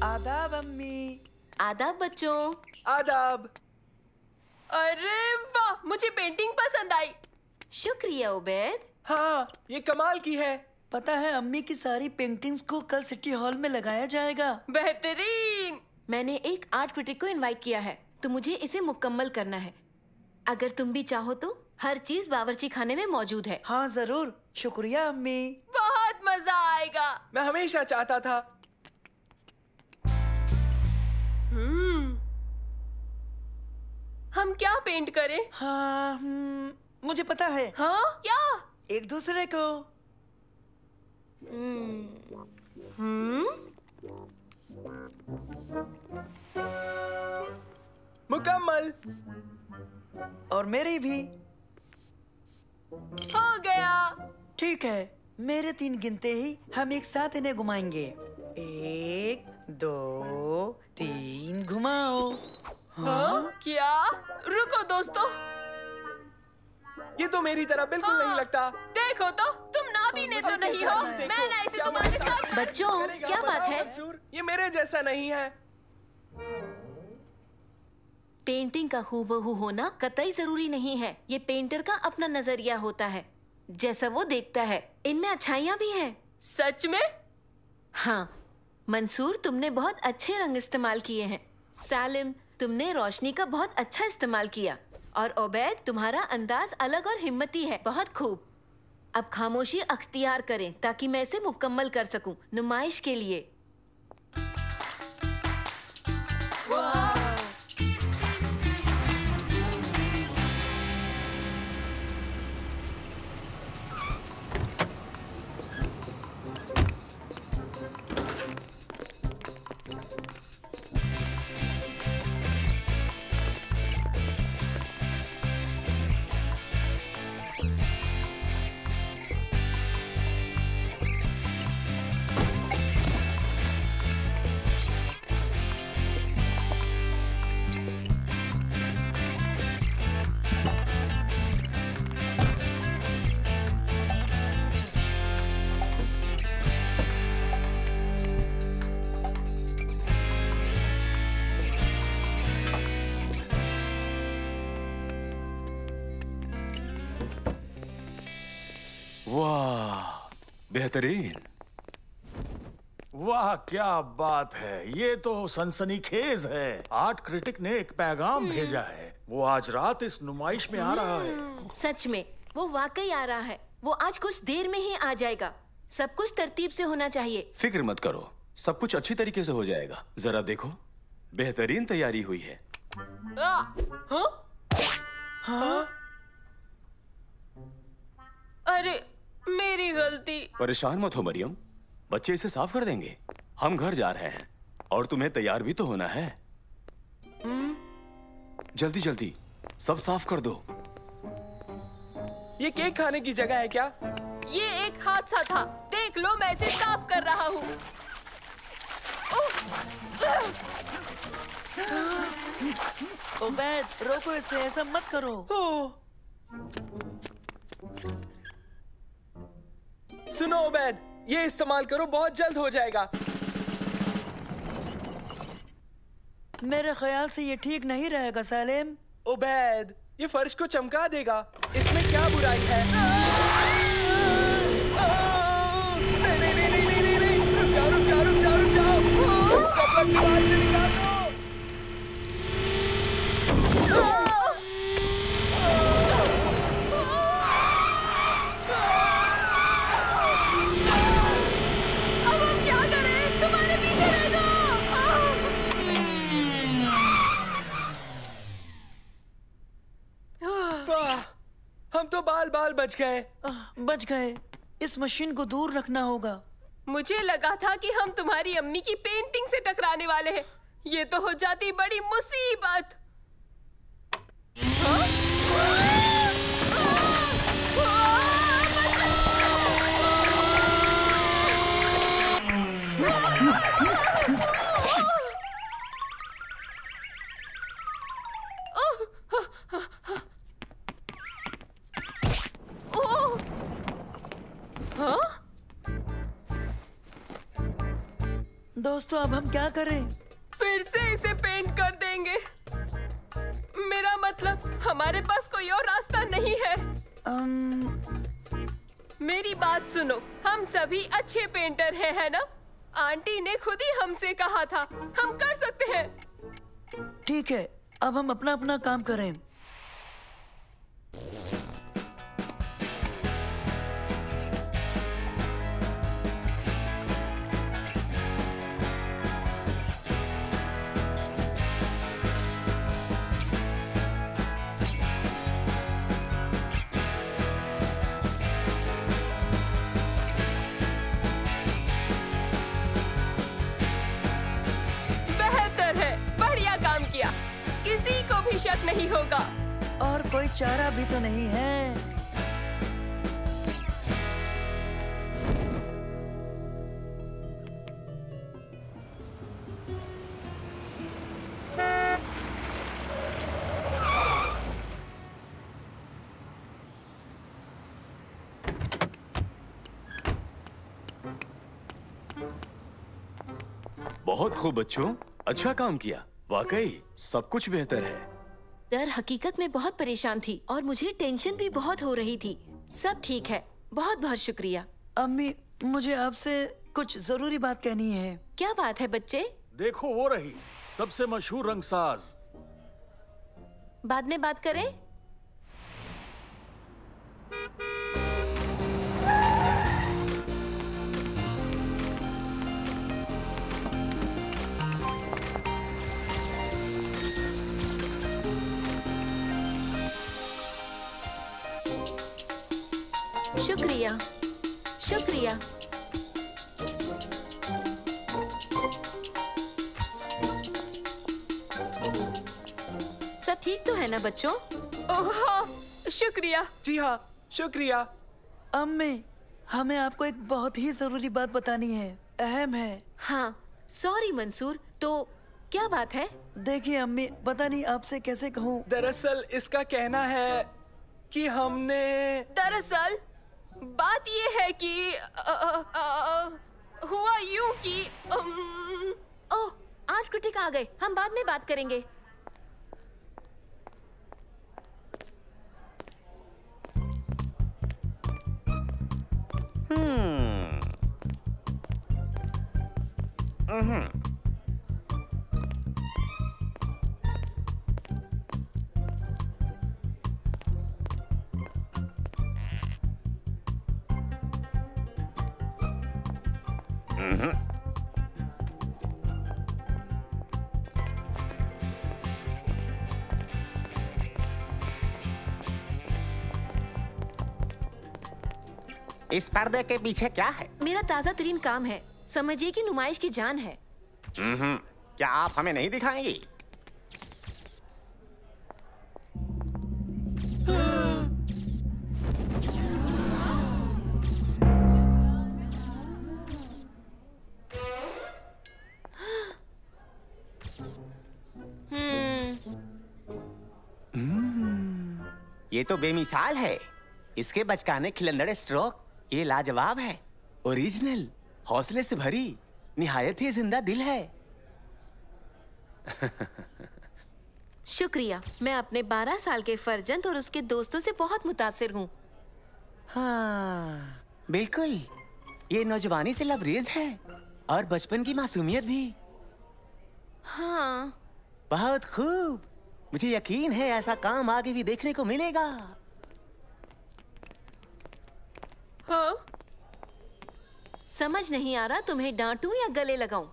आदाब अम्मी। आदाब बच्चों। आदाब। अरे वाह, मुझे पेंटिंग पसंद आई। शुक्रिया उबैद। हाँ, ये कमाल की है। पता है अम्मी की सारी पेंटिंग्स को कल सिटी हॉल में लगाया जाएगा। बेहतरीन। मैंने एक आर्ट क्रिटिक को इनवाइट किया है तो मुझे इसे मुकम्मल करना है। अगर तुम भी चाहो तो हर चीज बावर्ची खाने में मौजूद है। हाँ जरूर, शुक्रिया अम्मी। बहुत मजा आएगा। मैं हमेशा चाहता था। हम क्या पेंट करें? हाँ मुझे पता है। हाँ क्या? एक दूसरे को। मुकम्मल। और मेरी भी। हो गया। ठीक है, मेरे 3 गिनते ही हम एक साथ इन्हें घुमाएंगे। 1 2 3 घुमाओ। हाँ? क्या? रुको दोस्तों। ये तो मेरी तरह बिल्कुल नहीं लगता। देखो तो, तुम नाबीने तो नहीं हो। मैं ना इसे तुम्हारे साथ। बच्चों क्या बात है? ये मेरे जैसा नहीं है। पेंटिंग का हूबहू होना कतई जरूरी नहीं है। ये पेंटर का अपना नजरिया होता है, जैसा वो देखता है। इनमें अच्छाइयाँ भी हैं। सच में? हाँ मंसूर, तुमने बहुत अच्छे रंग इस्तेमाल किए हैं। सालिम, तुमने रोशनी का बहुत अच्छा इस्तेमाल किया। और ओबैद, तुम्हारा अंदाज अलग और हिम्मती है। बहुत खूब। अब खामोशी अख्तियार करें ताकि मैं इसे मुकम्मल कर सकूं नुमाइश के लिए। वाह, बेहतरीन। वाह क्या बात है, ये तो सनसनीखेज है। आर्ट क्रिटिक ने एक पैगाम भेजा है। वो आज रात इस नुमाइश में आ रहा है। सच में वो वाकई आ रहा है। वो आज कुछ देर में ही आ जाएगा। सब कुछ तरतीब से होना चाहिए। फिक्र मत करो, सब कुछ अच्छी तरीके से हो जाएगा। जरा देखो, बेहतरीन तैयारी हुई है। हाँ? हाँ? अरे मेरी गलती। परेशान मत हो मरियम, बच्चे इसे साफ कर देंगे। हम घर जा रहे हैं और तुम्हें तैयार भी तो होना है। जल्दी जल्दी सब साफ कर दो। ये केक खाने की जगह है क्या? ये एक हादसा था। देख लो, मैं इसे साफ कर रहा हूँ। ओबैद, रोको इसे, ऐसा मत करो। सुनो ओबैद, ये इस्तेमाल करो, बहुत जल्द हो जाएगा। मेरे ख्याल से ये ठीक नहीं रहेगा सालिम। ओबैद, ये फर्श को चमका देगा। इसमें क्या बुराई है? नहीं नहीं नहीं नहीं नहीं नहीं, रुक जाओ रुक जाओ रुक जाओ रुक जाओ। इसका प्लग दीवार से निकाल दो। अब हम क्या करें? तुम्हारे पीछे बच गए। बच गए। इस मशीन को दूर रखना होगा। मुझे लगा था कि हम तुम्हारी अम्मी की पेंटिंग से टकराने वाले हैं। ये तो हो जाती बड़ी मुसीबत। दोस्तों अब हम क्या करें? फिर से इसे पेंट कर देंगे। मेरा मतलब हमारे पास कोई और रास्ता नहीं है। मेरी बात सुनो, हम सभी अच्छे पेंटर हैं, है ना? आंटी ने खुद ही हमसे कहा था, हम कर सकते हैं। ठीक है, अब हम अपना अपना काम करें। किसी को भी शक नहीं होगा। और कोई चारा भी तो नहीं है। बहुत खूब बच्चों, अच्छा काम किया। वाकई सब कुछ बेहतर है। दर हकीकत में बहुत परेशान थी और मुझे टेंशन भी बहुत हो रही थी। सब ठीक है, बहुत बहुत शुक्रिया। अम्मी, मुझे आपसे कुछ जरूरी बात कहनी है। क्या बात है बच्चे? देखो वो रही सबसे मशहूर रंगसाज। बाद में बात करें। शुक्रिया, शुक्रिया। सब ठीक तो है ना बच्चों? ओह हाँ, शुक्रिया। जी हाँ, शुक्रिया। अम्मी, हमें आपको एक बहुत ही जरूरी बात बतानी है, अहम है। हाँ, सॉरी मंसूर, तो क्या बात है? देखिए अम्मी, पता नहीं आपसे कैसे कहूँ। दरअसल इसका कहना है कि हमने दरअसल बात ये है कि हुआ यूं कि ओह, आर्ट क्रिटिक आ गए। हम बाद में बात करेंगे। इस पर्दे के पीछे क्या है? मेरा ताजा तरीन काम है। समझिए कि नुमाइश की जान है। क्या आप हमें नहीं दिखाएंगी? ये तो बेमिसाल है। इसके बचकाने खिलंदड़ स्ट्रोक, ये लाजवाब है। ओरिजिनल, हौसले से भरी, निहायत ही जिंदा दिल है। शुक्रिया। मैं अपने 12 साल के फर्जंद और उसके दोस्तों से बहुत मुतासिर हूँ। हाँ, बिल्कुल। ये नौजवानी से लबरेज है और बचपन की मासूमियत भी। हाँ, बहुत खूब। मुझे यकीन है ऐसा काम आगे भी देखने को मिलेगा। हाँ? समझ नहीं आ रहा तुम्हें डांटूं या गले लगाऊं।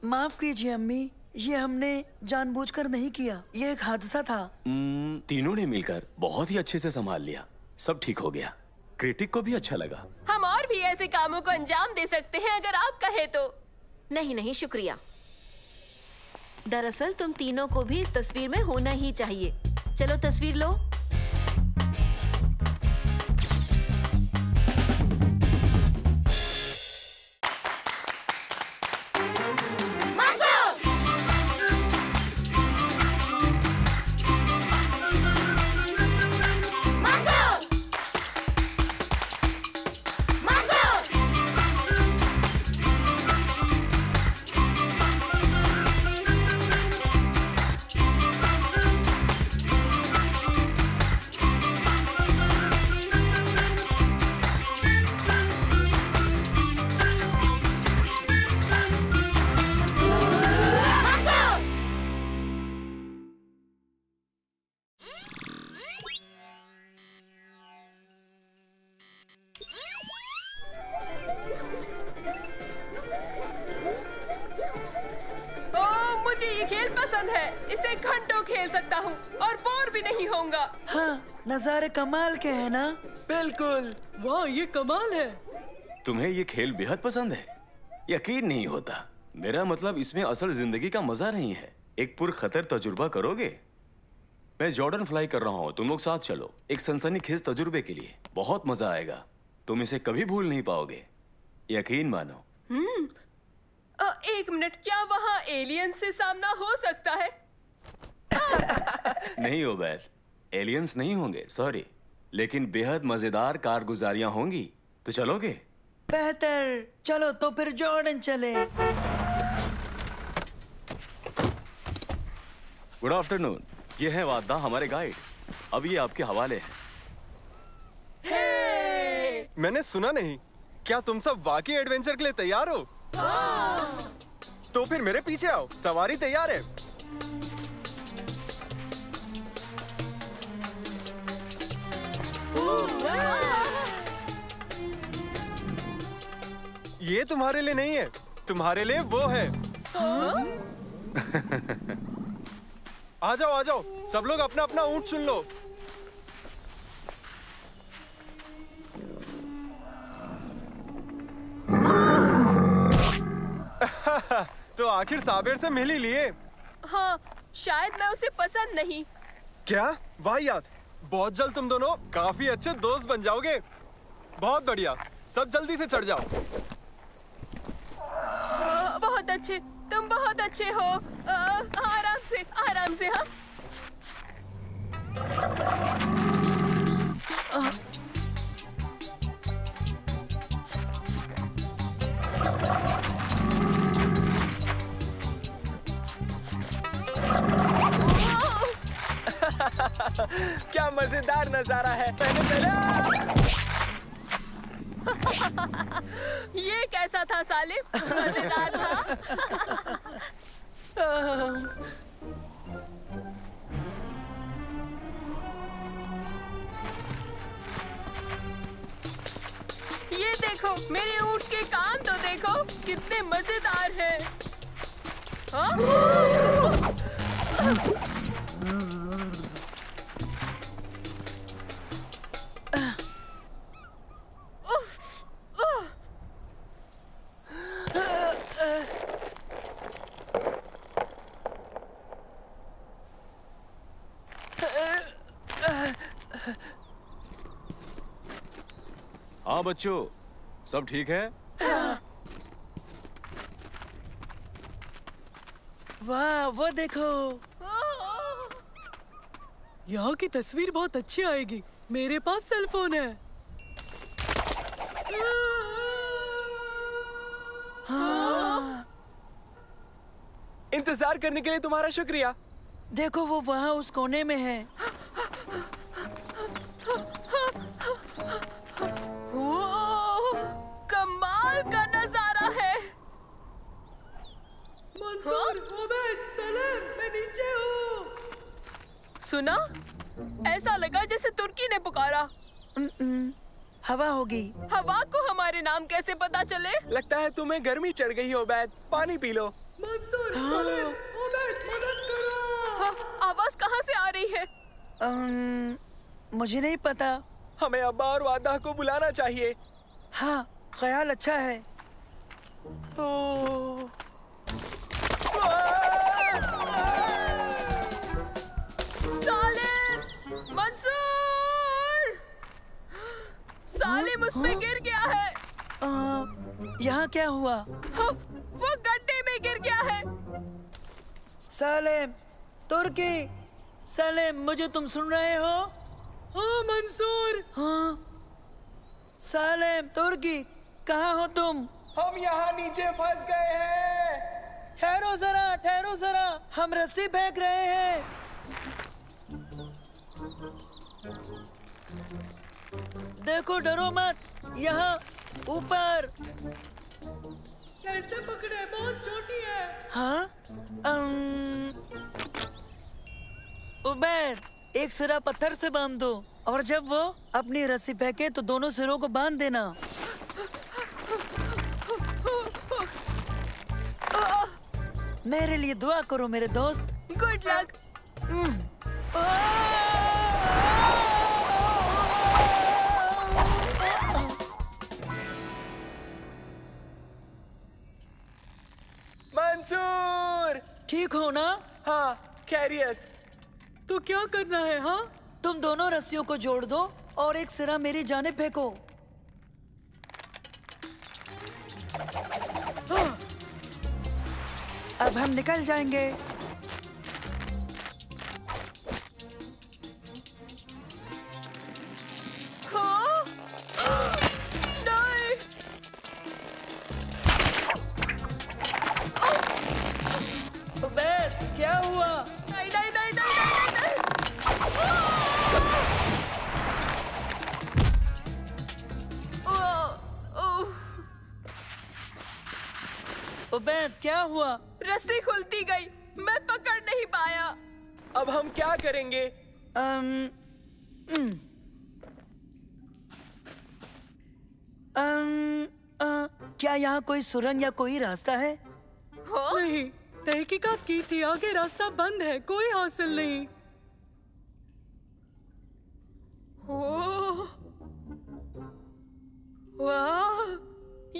माफ कीजिए अम्मी, ये हमने जानबूझकर नहीं किया। ये एक हादसा था। तीनों ने मिलकर बहुत ही अच्छे से संभाल लिया। सब ठीक हो गया। क्रिटिक को भी अच्छा लगा। हम और भी ऐसे कामों को अंजाम दे सकते हैं अगर आप कहे तो। नहीं नहीं, शुक्रिया। दरअसल तुम तीनों को भी इस तस्वीर में होना ही चाहिए। चलो तस्वीर लो। इसे घंटों खेल सकता हूँ और बोर भी नहीं होऊंगा। हाँ, नजारे कमाल के हैं ना? बिल्कुल। वाह, ये कमाल है। तुम्हें ये खेल बेहद पसंद है? यकीन नहीं होता। मेरा मतलब इसमें असल जिंदगी का मजा नहीं है। एक पुरखतर तजुर्बा करोगे? मैं जॉर्डन फ्लाई कर रहा हूँ, तुम लोग साथ चलो। एक सनसनीखेज तजुर्बे के लिए बहुत मजा आएगा। तुम इसे कभी भूल नहीं पाओगे, यकीन मानो। एक मिनट, क्या वहाँ एलियन से सामना हो सकता है? नहीं ओबैद, एलियंस नहीं होंगे, सॉरी, लेकिन बेहद मजेदार कारगुजारियां होंगी। तो चलोगे? बेहतर। चलो तो फिर जॉर्डन चले। गुड आफ्टरनून, ये है वादा, हमारे गाइड। अब ये आपके हवाले है। मैंने सुना नहीं। क्या तुम सब वाकई एडवेंचर के लिए तैयार हो? तो फिर मेरे पीछे आओ, सवारी तैयार है। ये तुम्हारे लिए नहीं है, तुम्हारे लिए वो है। आ जाओ, सब लोग अपना अपना ऊंट चुन लो। तो आखिर साबिर से मिल ही लिए। हाँ, शायद मैं उसे पसंद नहीं। क्या? वाहियात। बहुत जल्द तुम दोनों काफी अच्छे दोस्त बन जाओगे। बहुत बढ़िया, सब जल्दी से चढ़ जाओ। बहुत अच्छे, तुम बहुत अच्छे हो। आराम से हाँ। क्या मजेदार नजारा है। पहले ये कैसा था सालिम? मजेदार था। ये देखो, मेरे ऊँट के कान तो देखो, कितने मजेदार हैं। हाँ? हाँ बच्चों, सब ठीक है? वाह, वो देखो। यहाँ की तस्वीर बहुत अच्छी आएगी। मेरे पास सेल फोन है। इंतजार करने के लिए तुम्हारा शुक्रिया। देखो, वो वहाँ उस कोने में है। कमाल का नजारा है। मैं नीचे हूँ। सुना? ऐसा लगा जैसे तुर्की ने पुकारा। हवा होगी। हवा को हमारे नाम कैसे पता चले? लगता है तुम्हें गर्मी चढ़ गई हो बैद। पानी पी लो। हाँ, आवाज कहाँ से आ रही है? मुझे नहीं पता। हमें अब्बा और वादा को बुलाना चाहिए। हाँ, ख्याल अच्छा है। ओह। सालिम! मंसूर! सालिम उसमें गिर गया है। यहाँ क्या हुआ? हाँ, वो गड्ढे में गिर गया है। सालेम, तुर्की, सालेम, मुझे तुम सुन रहे हो? हाँ मंसूर। हाँ, सालेम, तुर्की, कहाँ हो तुम? हम यहाँ नीचे फंस गए हैं। ठहरो जरा, ठहरो जरा, हम रस्सी फेंक रहे हैं। देखो, डरो मत, यहाँ ऊपर। कैसे पकड़े? बहुत छोटी है। हाँ? उबैद, एक सिरा पत्थर से बांध दो और जब वो अपनी रस्सी फेंके तो दोनों सिरों को बांध देना। मेरे लिए दुआ करो मेरे दोस्त। Good luck. मंसूर! ठीक हो ना? हाँ, खैरियत। तो क्या करना है? हाँ, तुम दोनों रस्सियों को जोड़ दो और एक सिरा मेरी जानिब फेंको। हाँ। अब हम निकल जाएंगे। हाँ? नहीं। उबैद, क्या हुआ? नहीं नहीं नहीं नहीं नहीं नहीं। उबैद, क्या हुआ? रस्सी खुलती गई, मैं पकड़ नहीं पाया। अब हम क्या करेंगे? अम, उम, क्या यहाँ कोई सुरंग या कोई रास्ता है? हाँ? नहीं, तहकीकात की थी, आगे रास्ता बंद है, कोई हासिल नहीं। ओह, वाह,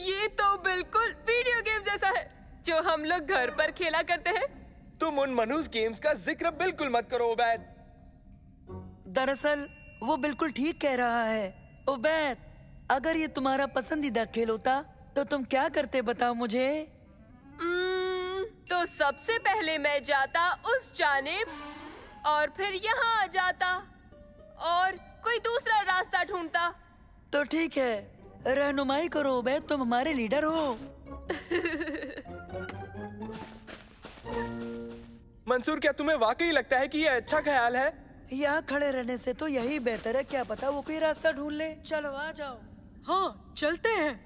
ये तो बिल्कुल वीडियो गेम जैसा है जो हम लोग घर पर खेला करते हैं। तुम उन मनहूस गेम्स का जिक्र बिल्कुल मत करो उबैद। दरअसल वो बिल्कुल ठीक कह रहा है। उबैद, अगर ये तुम्हारा पसंदीदा खेल होता तो तुम क्या करते, बताओ मुझे। तो सबसे पहले मैं जाता उस जानिब और फिर यहाँ आ जाता और कोई दूसरा रास्ता ढूंढता। तो ठीक है, रहनुमाई करो उबैद, तुम हमारे लीडर हो। मंसूर, क्या तुम्हें वाकई लगता है कि ये अच्छा ख्याल है? यहाँ खड़े रहने से तो यही बेहतर है, क्या पता वो कोई रास्ता ढूंढ ले। चलो आ जाओ। हाँ, चलते हैं।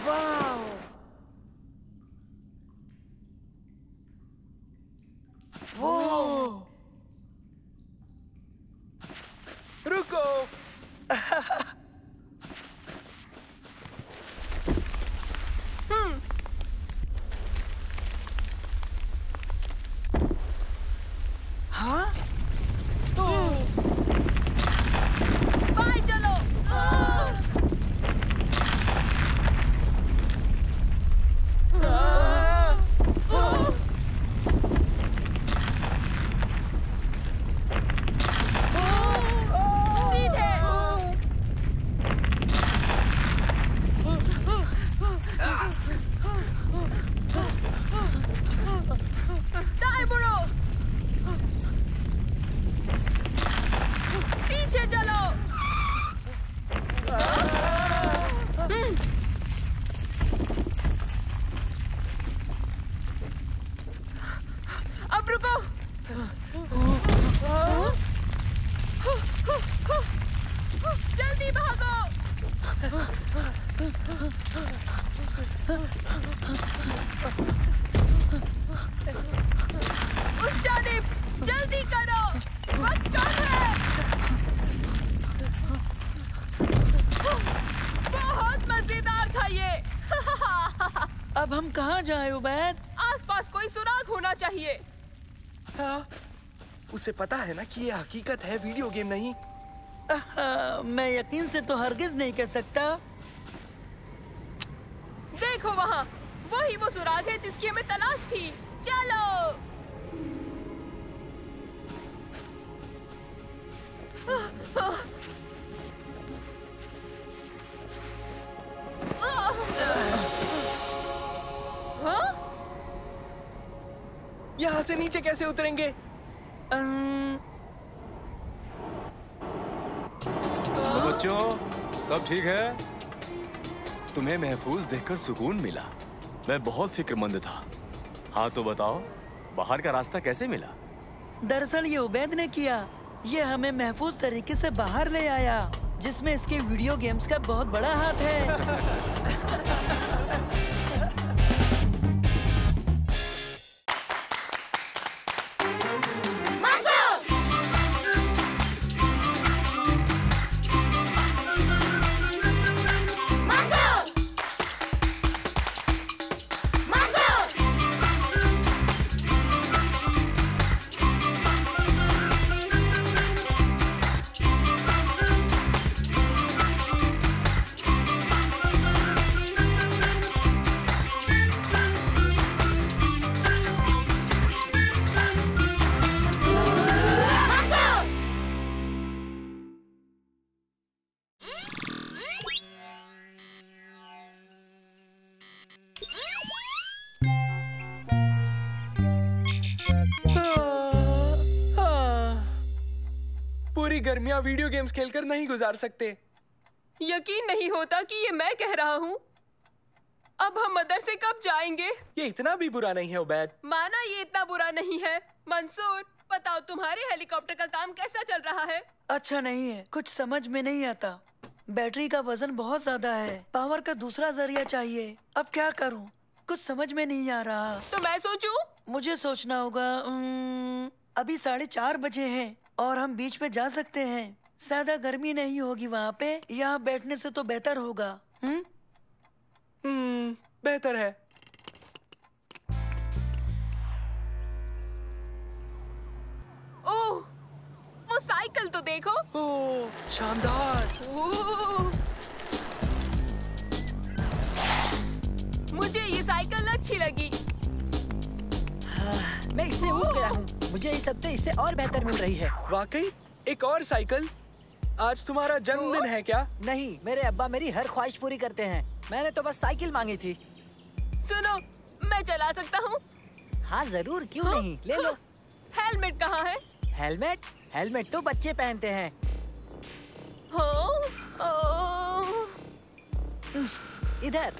वाह, वो रुको। हाँ? बाय चलो। सीधे। दाएं मुड़ो। पीछे चलो। अब रुको। जल्दी भागो। उस जानिब जल्दी करो, वक्त कम है। बहुत मजेदार था ये। अब हम कहाँ जाए उबैद? आसपास कोई सुराग होना चाहिए। हाँ, उसे पता है ना कि ये हकीकत है, वीडियो गेम नहीं। मैं यकीन से तो हरगिज नहीं कह सकता। देखो वहाँ, वही वो सुराग है जिसकी हमें तलाश थी। चलो। हाँ? यहाँ से नीचे कैसे उतरेंगे? तो बच्चों, सब ठीक है? तुम्हें महफूज देखकर सुकून मिला। मैं बहुत फिक्रमंद था। हाँ तो बताओ, बाहर का रास्ता कैसे मिला? दरअसल ये उबैद ने किया। ये हमें महफूज तरीके से बाहर ले आया, जिसमें इसके वीडियो गेम्स का बहुत बड़ा हाथ है। पूरी गर्मियां वीडियो गेम्स खेलकर नहीं गुजार सकते। यकीन नहीं होता कि ये मैं कह रहा हूँ। अब हम मदर से कब जाएंगे? ये इतना भी बुरा नहीं है उबैद। माना ये इतना बुरा नहीं है। मंसूर, बताओ तुम्हारे हेलीकॉप्टर का काम कैसा चल रहा है? अच्छा नहीं है, कुछ समझ में नहीं आता। बैटरी का वजन बहुत ज्यादा है, पावर का दूसरा जरिया चाहिए। अब क्या करूं? कुछ समझ में नहीं आ रहा। तो मैं सोचूं? मुझे सोचना होगा। अभी 4:30 बजे हैं और हम बीच पे जा सकते हैं। ज्यादा गर्मी नहीं होगी वहाँ पे। यहाँ बैठने से तो बेहतर होगा। बेहतर है। ओह, वो साइकिल तो देखो। ओह, शानदार। ओह, मुझे ये साइकिल अच्छी लगी। मैं इससे ऊब गया हूँ। मुझे इस हफ्ते इससे और बेहतर मिल रही है। वाकई? एक और साइकिल? आज तुम्हारा जन्मदिन है क्या? नहीं, मेरे अब्बा मेरी हर ख्वाहिश पूरी करते हैं। मैंने तो बस साइकिल मांगी थी। सुनो, मैं चला सकता हूँ? हाँ जरूर, क्यों नहीं, ले लो। हेलमेट कहाँ है? हेलमेट? हेलमेट तो बच्चे पहनते हैं। इधर।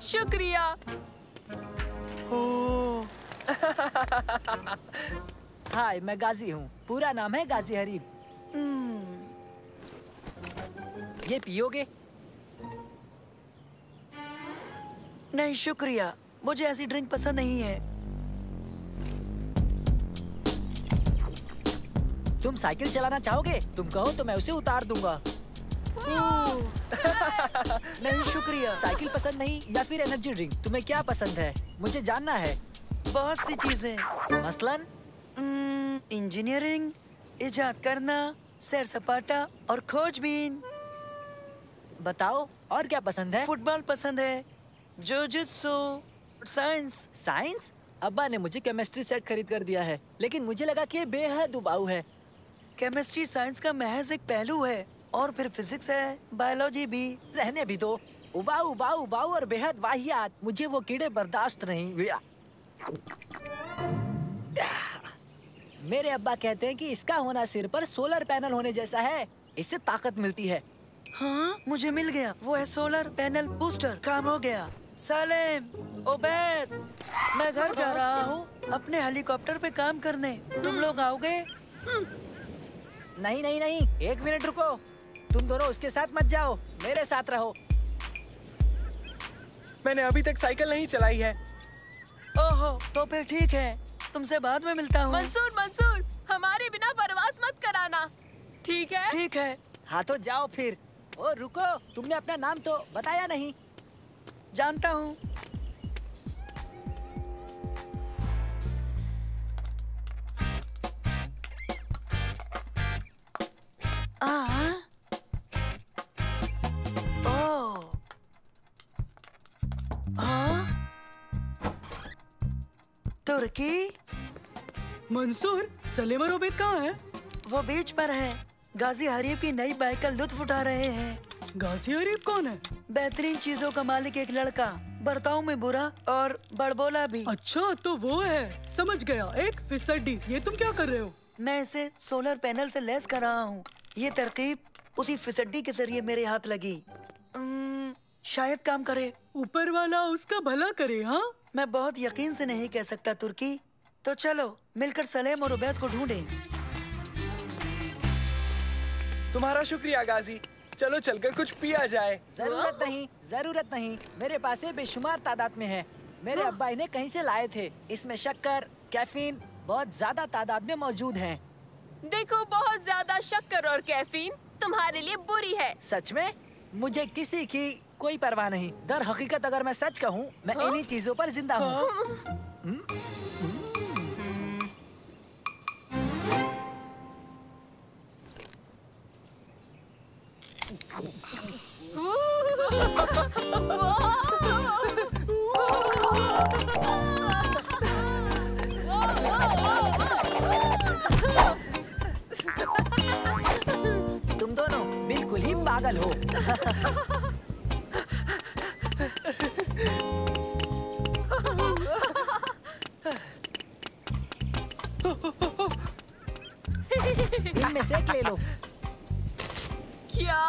शुक्रिया। हाय, मैं गाजी हूँ। पूरा नाम है गाजी हरीब। ये पियोगे? नहीं शुक्रिया, मुझे ऐसी ड्रिंक पसंद नहीं है। तुम साइकिल चलाना चाहोगे? तुम कहो तो मैं उसे उतार दूंगा। नहीं शुक्रिया। साइकिल पसंद नहीं या फिर एनर्जी ड्रिंक? तुम्हें क्या पसंद है? मुझे जानना है। बहुत सी चीजें। मसलन? इंजीनियरिंग, इजाद करना, सैर सपाटा और खोजबीन। बताओ, और क्या पसंद है? फुटबॉल पसंद है, जुजित्सु, साइंस। साइंस? अब्बा ने मुझे केमिस्ट्री सेट खरीद कर दिया है, लेकिन मुझे लगा कि ये बेहद उबाऊ है। केमिस्ट्री साइंस का महज एक पहलू है, और फिर फिजिक्स है, बायोलॉजी भी। रहने भी दो। उबाऊ उबाऊ उबाऊ और बेहद वाहियात। मुझे वो कीड़े बर्दाश्त नहीं। मेरे अब्बा कहते हैं कि इसका होना सिर पर सोलर पैनल होने जैसा है। इससे ताकत मिलती है। हाँ, मुझे मिल गया। वो है सोलर पैनल बूस्टर। काम हो गया। सालेम, ओबैद, मैं घर जा रहा हूँ अपने हेलीकॉप्टर पे काम करने। तुम लोग आओगे? नहीं नहीं नहीं, एक मिनट रुको। तुम दोनों उसके साथ मत जाओ, मेरे साथ रहो। मैंने अभी तक साइकिल नहीं चलाई है। ओहो, तो फिर ठीक है, तुमसे बाद में मिलता हूँ। मंसूर, मंसूर, हमारे बिना परवाज़ मत कराना, ठीक है? ठीक है। हाँ तो जाओ फिर। ओ रुको, तुमने अपना नाम तो बताया नहीं। जानता हूँ। ओह, हाँ? तुर्की? मंसूर, सलीम और उबैद कहाँ है? वो बीच पर है। गाजी हरीब की नई बाइक का लुत्फ उठा रहे हैं। गाजी हरीब कौन है? बेहतरीन चीजों का मालिक एक लड़का, बर्ताव में बुरा और बड़बोला भी। अच्छा, तो वो है। समझ गया, एक फिसड्डी। ये तुम क्या कर रहे हो? मैं इसे सोलर पैनल से लैस कर रहा हूँ। ये तरकीब उसी फिसड्डी के जरिए मेरे हाथ लगी। शायद काम करे। ऊपर वाला उसका भला करे। हाँ, मैं बहुत यकीन से नहीं कह सकता तुर्की। तो चलो मिलकर सलेम और उबैद को ढूंढें। तुम्हारा शुक्रिया गाजी। चलो चलकर कुछ पिया जाए। जरूरत नहीं। मेरे पास ये बेशुमार तादाद में है। मेरे अब्बा इन्हें कहीं से लाए थे। इसमें शक्कर, कैफीन बहुत ज्यादा तादाद में मौजूद हैं। देखो, बहुत ज्यादा शक्कर और कैफीन तुम्हारे लिए बुरी है। सच में? मुझे किसी की कोई परवाह नहीं। दर हकीकत अगर मैं सच कहूँ, मैं इन्हीं चीजों पर जिंदा हूँ। तुम दोनों बिल्कुल ही पागल हो। इनमें से एक ले लो। क्या?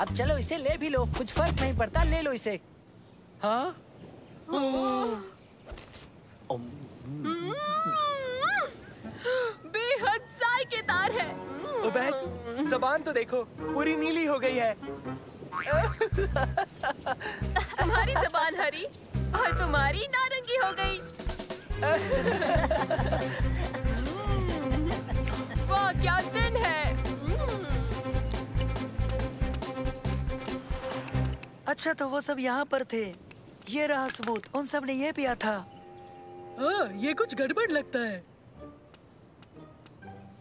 अब चलो इसे ले भी लो, कुछ फर्क नहीं पड़ता, ले लो इसे। हाँ? बेहद जायकेदार है। उबैद, ज़बान तो देखो, पूरी नीली हो गई है। तुम्हारी ज़बान हरी और तुम्हारी नारंगी हो गई। वाह, क्या दिन है। अच्छा, तो वो सब यहाँ पर थे। ये रहा सबूत। उन सब ने ये पिया था। ये कुछ गड़बड़ लगता है।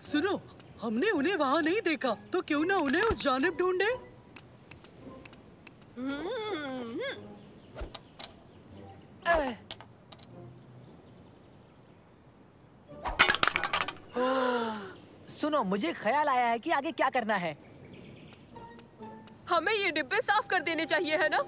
सुनो, हमने उन्हें वहाँ नहीं देखा, तो क्यों ना उन्हें उस जानिब ढूंढे? सुनो, मुझे ख्याल आया है कि आगे क्या करना है। हमें ये डिब्बे साफ कर देने चाहिए, है ना?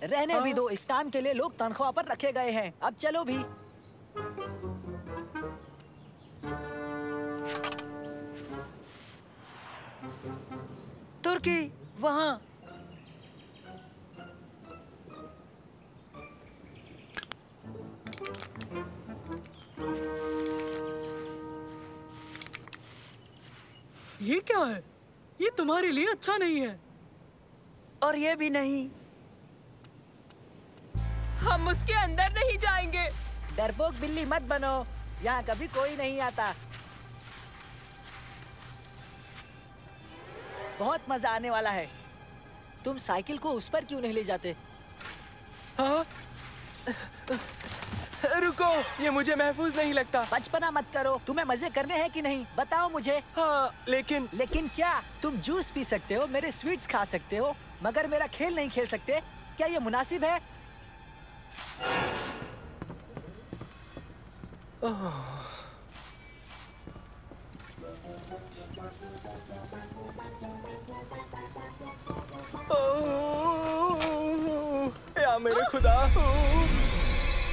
रहने भी दो, इस काम के लिए लोग तनख्वाह पर रखे गए हैं। अब चलो भी। तुर्की, वहाँ। ये क्या है? ये तुम्हारे लिए अच्छा नहीं है। और ये भी नहीं। हम उसके अंदर नहीं जाएंगे। डरपोक बिल्ली मत बनो, यहाँ कभी कोई नहीं आता। बहुत मजा आने वाला है। तुम साइकिल को उस पर क्यों नहीं ले जाते? हाँ? रुको, ये मुझे महफूज नहीं लगता। बचपना मत करो। तुम्हें मजे करने हैं कि नहीं, बताओ मुझे। हाँ, लेकिन क्या? तुम जूस पी सकते हो, मेरे स्वीट्स खा सकते हो, मगर मेरा खेल नहीं खेल सकते? क्या ये मुनासिब है? या मेरे खुदा,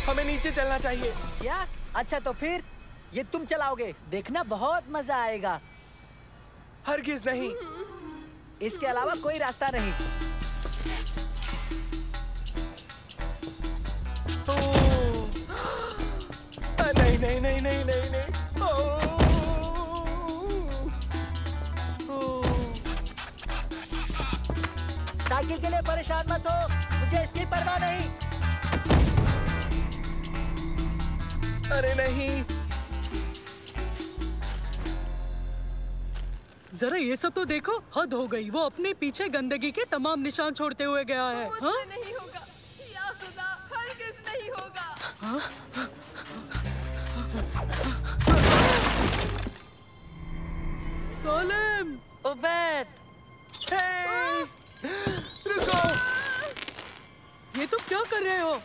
हमें नीचे चलना चाहिए। क्या? अच्छा, तो फिर ये तुम चलाओगे। देखना, बहुत मजा आएगा। हरगिज नहीं। इसके अलावा कोई रास्ता नहीं। नहीं नहीं नहीं नहीं नहीं नहीं। साइकिल के लिए परेशान मत हो, मुझे इसकी परवाह नहीं। अरे नहीं। जरा ये सब तो देखो, हद हो गई। वो अपने पीछे गंदगी के तमाम निशान छोड़ते हुए गया है। हाँ? नहीं होगा या खुदा, हरगिज़ नहीं होगा। सालेम! ओबैद! रुको! ये तुम क्या कर रहे हो?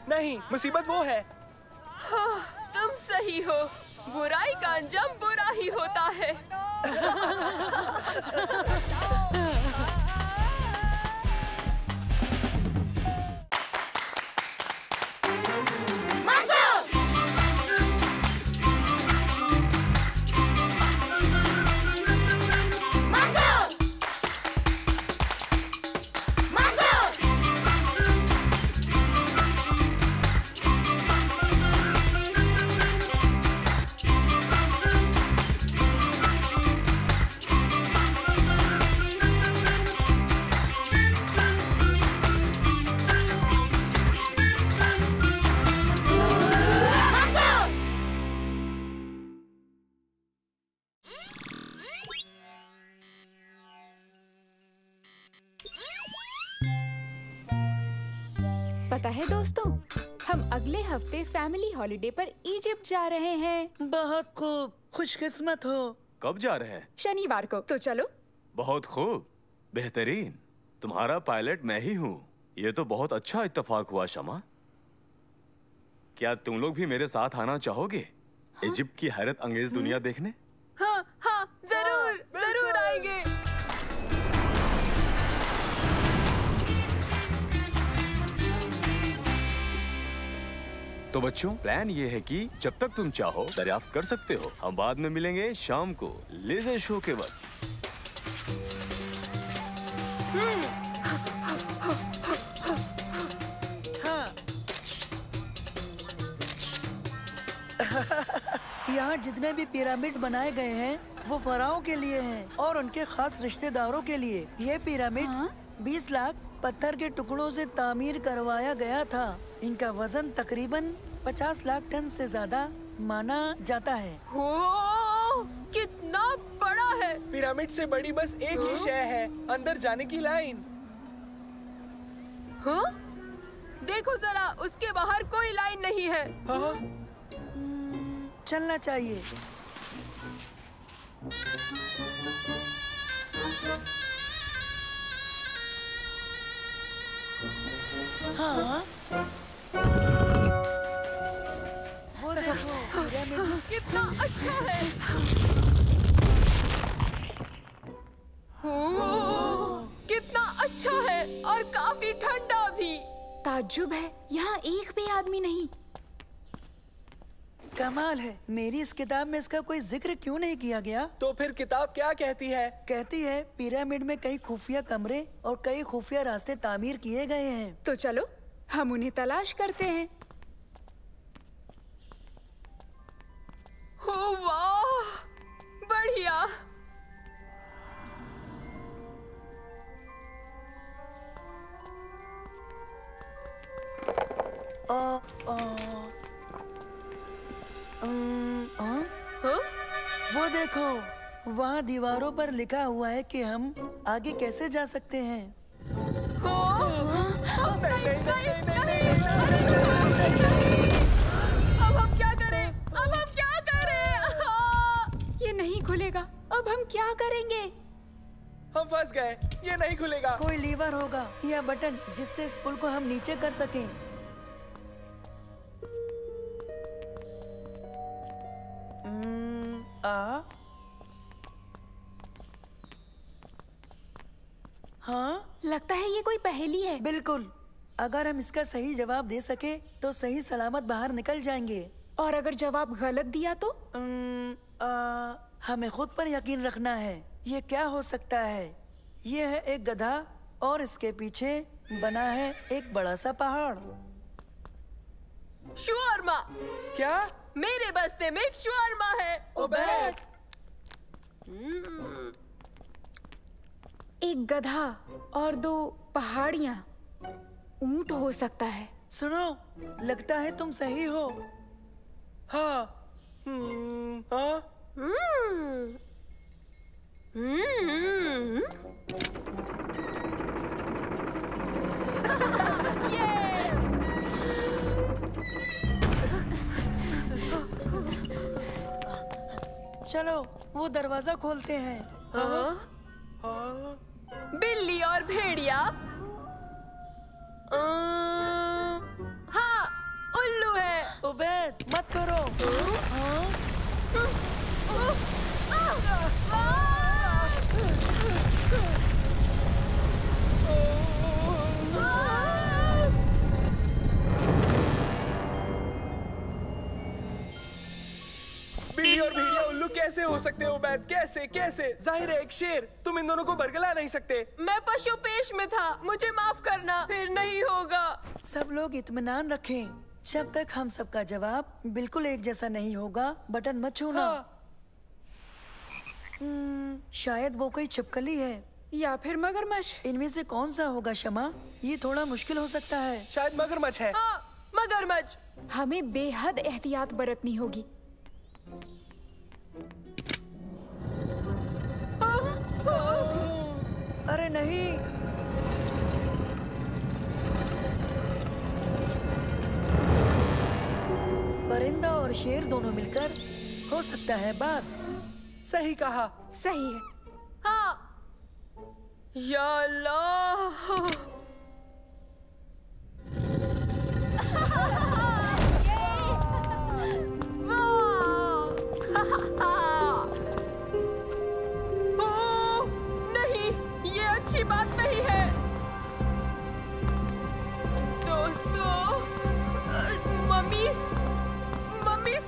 नहीं, मुसीबत वो है। हाँ, तुम सही हो। बुराई का अंजाम बुरा ही होता है। पता है दोस्तों, हम अगले हफ्ते फैमिली हॉलिडे पर इजिप्ट जा रहे हैं। बहुत खूब, खुशकिस्मत हो। कब जा रहे हैं? शनिवार को। तो चलो। बहुत खूब, बेहतरीन। तुम्हारा पायलट मैं ही हूँ। ये तो बहुत अच्छा इत्तेफाक हुआ शमा। क्या तुम लोग भी मेरे साथ आना चाहोगे? हाँ? इजिप्ट की हैरत अंगेज दुनिया देखने? हाँ हाँ, जरूर जरूर आएंगे। तो बच्चों, प्लान ये है कि जब तक तुम चाहो दरियाफ्त कर सकते हो। हम बाद में मिलेंगे शाम को लेजर शो के वक्त। यहाँ जितने भी पिरामिड बनाए गए हैं वो फराओं के लिए हैं और उनके खास रिश्तेदारों के लिए। ये पिरामिड 20 लाख पत्थर के टुकड़ों से तामीर करवाया गया था। इनका वजन तकरीबन 50 लाख टन से ज्यादा माना जाता है। कितना बड़ा है! पिरामिड से बड़ी बस एक ही शय है, अंदर जाने की लाइन। हाँ? देखो जरा, उसके बाहर कोई लाइन नहीं है। हाँ? चलना चाहिए। हाँ, वो देखो, कितना अच्छा है। कितना अच्छा है और काफी ठंडा भी। ताज्जुब है, यहाँ एक भी आदमी नहीं। कमाल है। मेरी इस किताब में इसका कोई जिक्र क्यों नहीं किया गया? तो फिर किताब क्या कहती है? कहती है पिरामिड में कई खुफिया कमरे और कई खुफिया रास्ते तामीर किए गए हैं। तो चलो हम उन्हें तलाश करते हैं। हो वाह, बढ़िया। वो देखो, वहाँ दीवारों पर लिखा हुआ है कि हम आगे कैसे जा सकते हैं। अब हम क्या करें? अब हम क्या करें? ये नहीं खुलेगा। अब हम क्या करेंगे? हम फंस गए। ये नहीं खुलेगा। कोई लीवर होगा या बटन जिससे इस पुल को हम नीचे कर सकें। हाँ, लगता है ये कोई पहेली है। बिल्कुल। अगर हम इसका सही जवाब दे सके तो सही सलामत बाहर निकल जाएंगे। और अगर जवाब गलत दिया तो? हमें खुद पर यकीन रखना है। ये क्या हो सकता है? ये है एक गधा और इसके पीछे बना है एक बड़ा सा पहाड़। शवारमा। क्या? मेरे बस्ते में एक शवारमा है। उबैद। एक गधा और 2 पहाड़ियाँ। ऊंट हो सकता है। सुनो, लगता है तुम सही हो। हाँ। हाँ। चलो वो दरवाजा खोलते हैं। बिल्ली और भेड़िया। हाँ, उल्लू है। उबैद, मत करो। बिल्ली और भेड़िया उल्लू कैसे हो सकते हैं उबैद? कैसे कैसे? जाहिर है एक शेर। तुम इन दोनों को बरगला नहीं सकते। मैं पशु पेश में था, मुझे माफ करना। फिर नहीं होगा। सब लोग इत्मीनान रखें। जब तक हम सबका जवाब बिल्कुल एक जैसा नहीं होगा, बटन मत छूना। हाँ। शायद वो कोई छिपकली है या फिर मगरमच्छ। इनमें से कौन सा होगा शमा? ये थोड़ा मुश्किल हो सकता है। शायद मगरमच्छ है। हाँ, मगरमच्छ। हमें बेहद एहतियात बरतनी होगी। अरे नहीं। परिंदा और शेर दोनों मिलकर हो सकता है बास। सही कहा। सही है। हाँ। या अल्लाह। नहीं, ये अच्छी बात नहीं है। दोस्तों, मम्मीस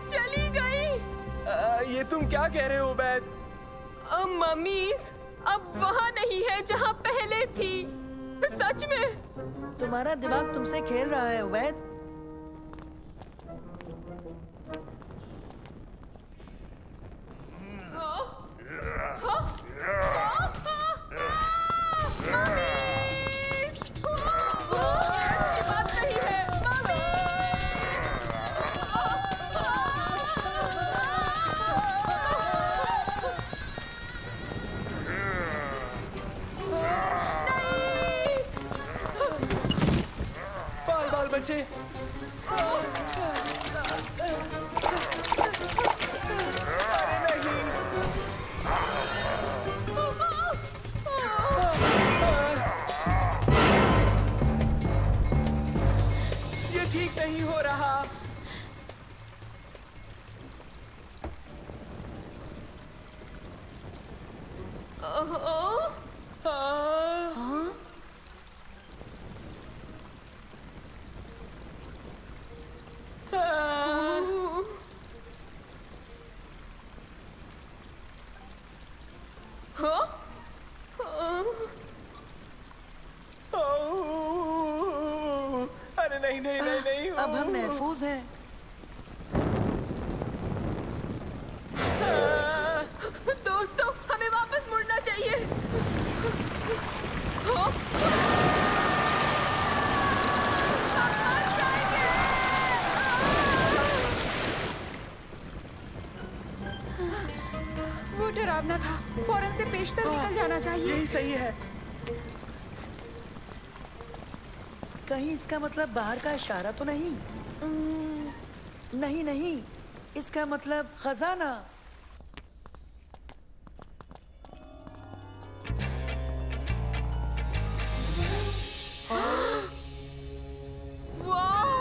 चली गई। ये तुम क्या कह रहे हो उबैद? मम्मीस अब वहाँ नहीं है जहाँ पहले थी। सच में। तुम्हारा दिमाग तुमसे खेल रहा है उबैद। बचे। ये ठीक नहीं हो रहा। अरे नहीं नहीं नहीं नहीं। अब हम महफूज हैं। दोस्तों, हमें वापस मुड़ना चाहिए। वो डरावना था। फौरन से पेशतर निकल जाना चाहिए। यही सही है। कहीं इसका मतलब बाहर का इशारा तो नहीं? नहीं नहीं, इसका मतलब खजाना। वाह,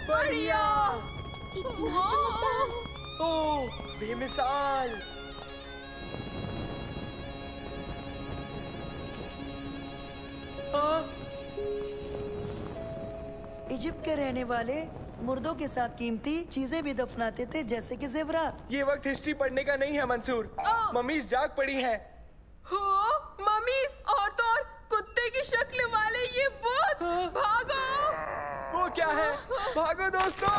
बढ़िया। बेमिसाल। इजिप्ट के रहने वाले मुर्दों के साथ कीमती चीजें भी दफनाते थे, जैसे कि जेवरात। ये वक्त हिस्ट्री पढ़ने का नहीं है मंसूर। मम्मीज जाग पड़ी हैं। हो मम्मीज और तो और कुत्ते की शक्ल वाले ये भूत। भागो। वो क्या है? भागो दोस्तों।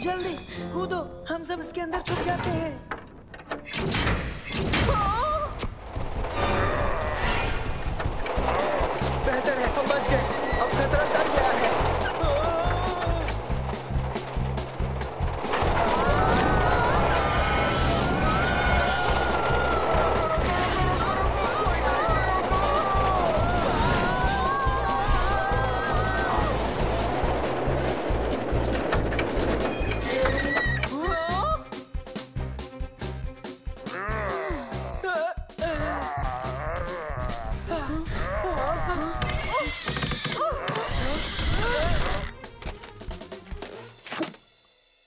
जल्दी कूदो, हम सब इसके अंदर छुप जाते हैं। बेहतर है, हम बच गए। अब खतरा टल गया है।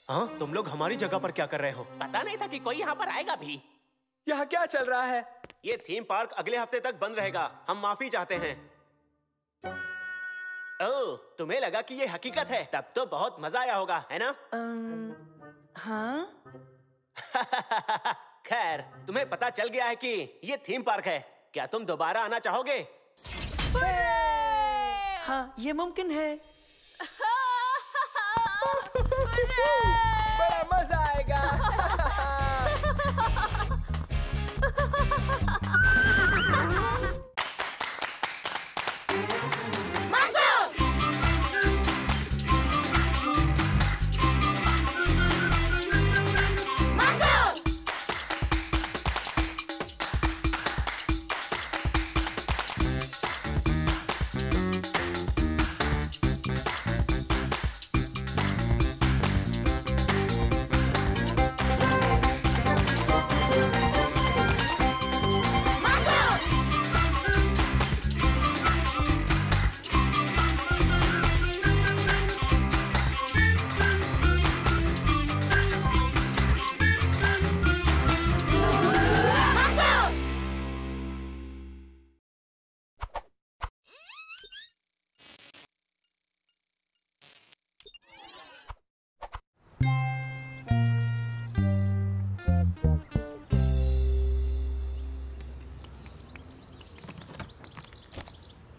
हाँ, तुम लोग हमारी जगह पर क्या कर रहे हो? पता नहीं था कि कोई यहाँ पर आएगा भी। यहाँ क्या चल रहा है? ये थीम पार्क अगले हफ्ते तक बंद रहेगा। हम माफी चाहते हैं। ओह, तुम्हें लगा कि ये हकीकत है? तब तो बहुत मजा आया होगा, है ना? हाँ। खैर, तुम्हें पता चल गया है कि ये थीम पार्क है। क्या तुम दोबारा आना चाहोगे? हाँ, ये मुमकिन है। बड़ा मजा आएगा।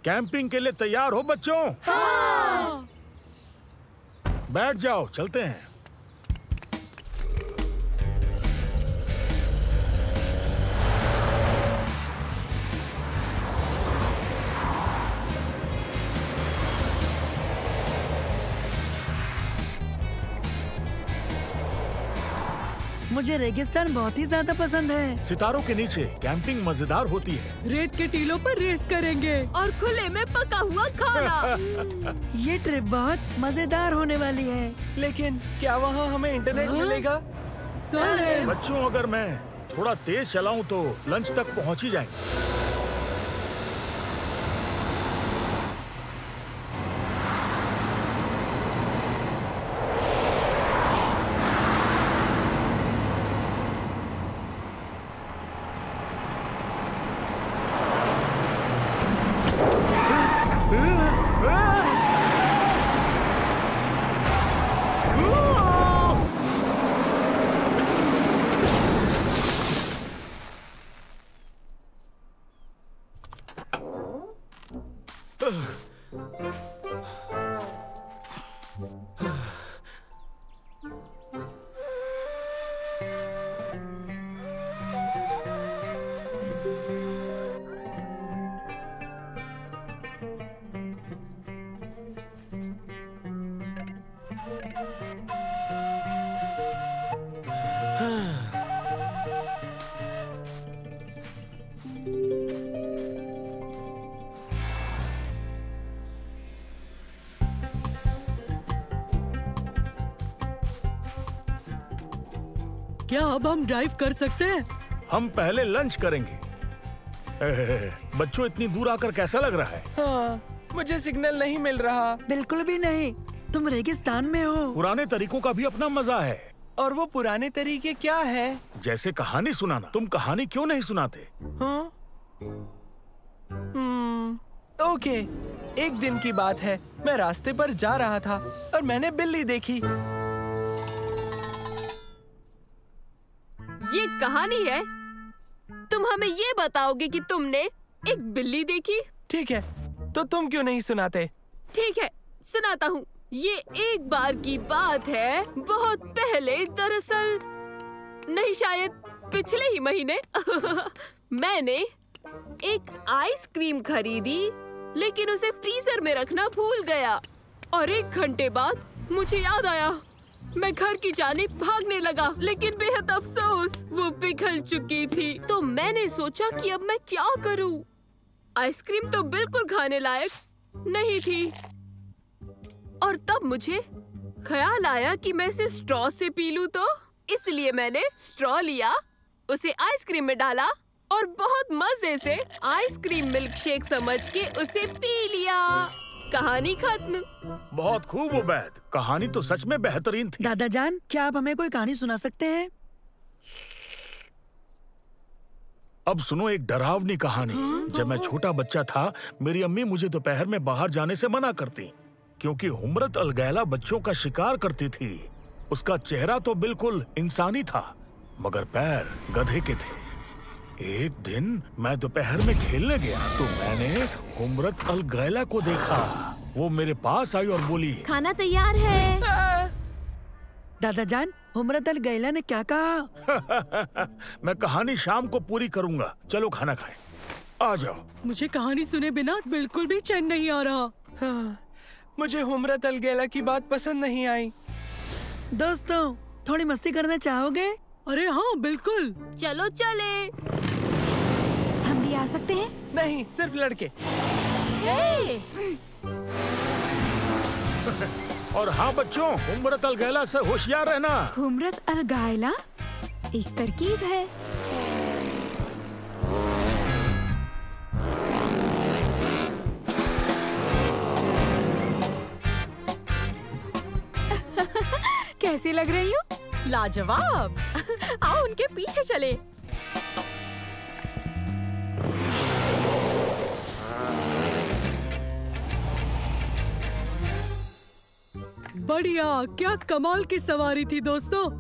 कैंपिंग के लिए तैयार हो बच्चों? हाँ। बैठ जाओ, चलते हैं। मुझे रेगिस्तान बहुत ही ज्यादा पसंद है। सितारों के नीचे कैंपिंग मजेदार होती है। रेत के टीलों पर रेस करेंगे और खुले में पका हुआ खाना। ये ट्रिप बहुत मजेदार होने वाली है। लेकिन क्या वहाँ हमें इंटरनेट मिलेगा? बच्चों, अगर मैं थोड़ा तेज चलाऊं तो लंच तक पहुंच ही जाएंगे। क्या अब हम ड्राइव कर सकते हैं? हम पहले लंच करेंगे। बच्चों, इतनी दूर आकर कैसा लग रहा है? हाँ, मुझे सिग्नल नहीं मिल रहा। बिल्कुल भी नहीं, तुम रेगिस्तान में हो। पुराने तरीकों का भी अपना मजा है। और वो पुराने तरीके क्या है? जैसे कहानी सुनाना। तुम कहानी क्यों नहीं सुनाते? हाँ? ओके, एक दिन की बात है। मैं रास्ते पर जा रहा था और मैंने बिल्ली देखी। ये कहानी है? तुम हमें ये बताओगे कि तुमने एक बिल्ली देखी? ठीक है, तो तुम क्यों नहीं सुनाते? ठीक है, सुनाता हूँ। ये एक बार की बात है, बहुत पहले, दरअसल नहीं, शायद पिछले ही महीने मैंने एक आइसक्रीम खरीदी, लेकिन उसे फ्रीजर में रखना भूल गया और 1 घंटे बाद मुझे याद आया। मैं घर की जानिब भागने लगा, लेकिन बेहद अफसोस, वो पिघल चुकी थी। तो मैंने सोचा कि अब मैं क्या करूं? आइसक्रीम तो बिल्कुल खाने लायक नहीं थी और तब मुझे ख्याल आया कि मैं इसे स्ट्रॉ से पी लूं, तो इसलिए मैंने स्ट्रॉ लिया, उसे आइसक्रीम में डाला और बहुत मजे से आइसक्रीम मिल्कशेक समझ के उसे पी लिया। कहानी खत्म। बहुत खूब उबैद, कहानी तो सच में बेहतरीन थी। दादा जान, क्या आप हमें कोई कहानी सुना सकते हैं? अब सुनो एक डरावनी कहानी। जब मैं छोटा बच्चा था, मेरी अम्मी मुझे दोपहर में बाहर जाने से मना करती, क्योंकि हुम्रत अलगैला बच्चों का शिकार करती थी। उसका चेहरा तो बिल्कुल इंसानी था, मगर पैर गधे के थे। एक दिन मैं दोपहर में खेलने गया तो मैंने हुम्रत अलगैला को देखा। वो मेरे पास आई और बोली, खाना तैयार है। दादा जान, हुम्रत अलगैला ने क्या कहा? मैं कहानी शाम को पूरी करूंगा, चलो खाना खाएं। आ जाओ। मुझे कहानी सुने बिना बिल्कुल भी चैन नहीं आ रहा। हाँ, मुझे हुम्रत अलगैला की बात पसंद नहीं आई। दोस्तों, थोड़ी मस्ती करना चाहोगे? अरे हाँ, बिल्कुल। चलो चले। हम भी आ सकते हैं? नहीं, सिर्फ लड़के। और हाँ बच्चों, हुम्रत अलगैला से होशियार रहना। हुम्रत अलगैला एक तरकीब है। कैसी लग रही हूँ? लाजवाब। आओ उनके पीछे चले। बढ़िया, क्या कमाल की सवारी थी दोस्तों।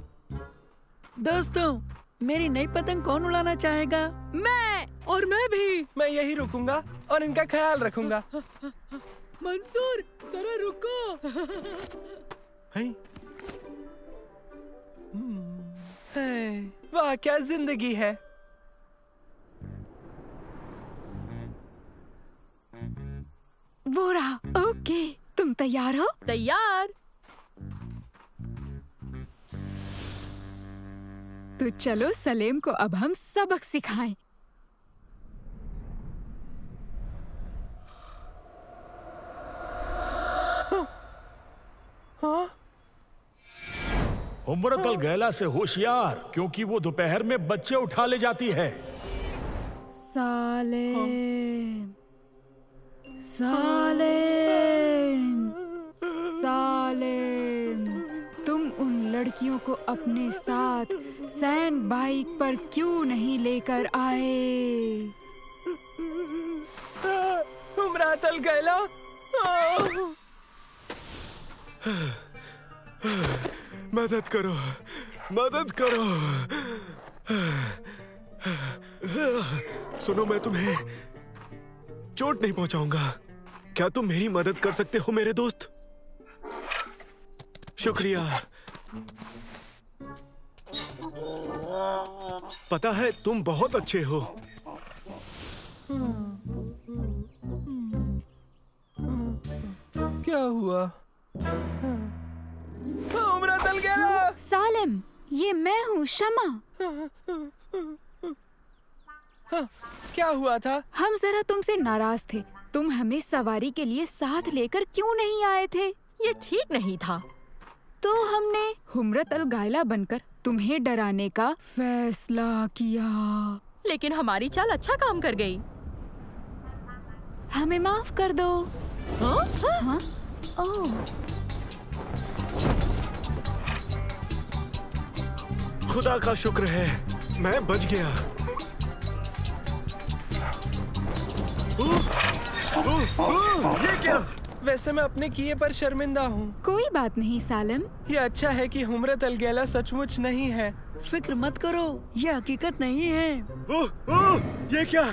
दोस्तों, मेरी नई पतंग कौन उड़ाना चाहेगा? मैं। और मैं भी। मैं यही रुकूंगा और इनका ख्याल रखूंगा। मंसूर, जरा रुको। वाह, क्या जिंदगी है। वो रहा। ओके, तुम तैयार हो? तैयार। तो चलो सलेम को अब हम सबक सिखाएं। हुम्रत अलगैला से होशियार, क्योंकि वो दोपहर में बच्चे उठा ले जाती है। सालेम, सालेम, सालेम, तुम उन लड़कियों को अपने साथ सैंड बाइक पर क्यों नहीं लेकर आए? हुम्रत अलगैला। मदद करो, मदद करो। सुनो, मैं तुम्हें चोट नहीं पहुंचाऊंगा। क्या तुम मेरी मदद कर सकते हो मेरे दोस्त? शुक्रिया। पता है, तुम बहुत अच्छे हो। क्या हुआ? हुम्रत अलगैला। सालेम, ये मैं हूँ, शमा। क्या हुआ था? हम जरा तुमसे नाराज थे। तुम हमें सवारी के लिए साथ लेकर क्यों नहीं आए थे? ये ठीक नहीं था। तो हमने हुम्रत अलगैला बनकर तुम्हें डराने का फैसला किया। लेकिन हमारी चाल अच्छा काम कर गई। हमें माफ कर दो। हाँ? ओह। खुदा का शुक्र है, मैं बच गया। ये क्या? वैसे मैं अपने किए पर शर्मिंदा हूँ। कोई बात नहीं सालिम। ये अच्छा है कि हुम्रत अलगैला सचमुच नहीं है। फिक्र मत करो, ये हकीकत नहीं है। ये क्या?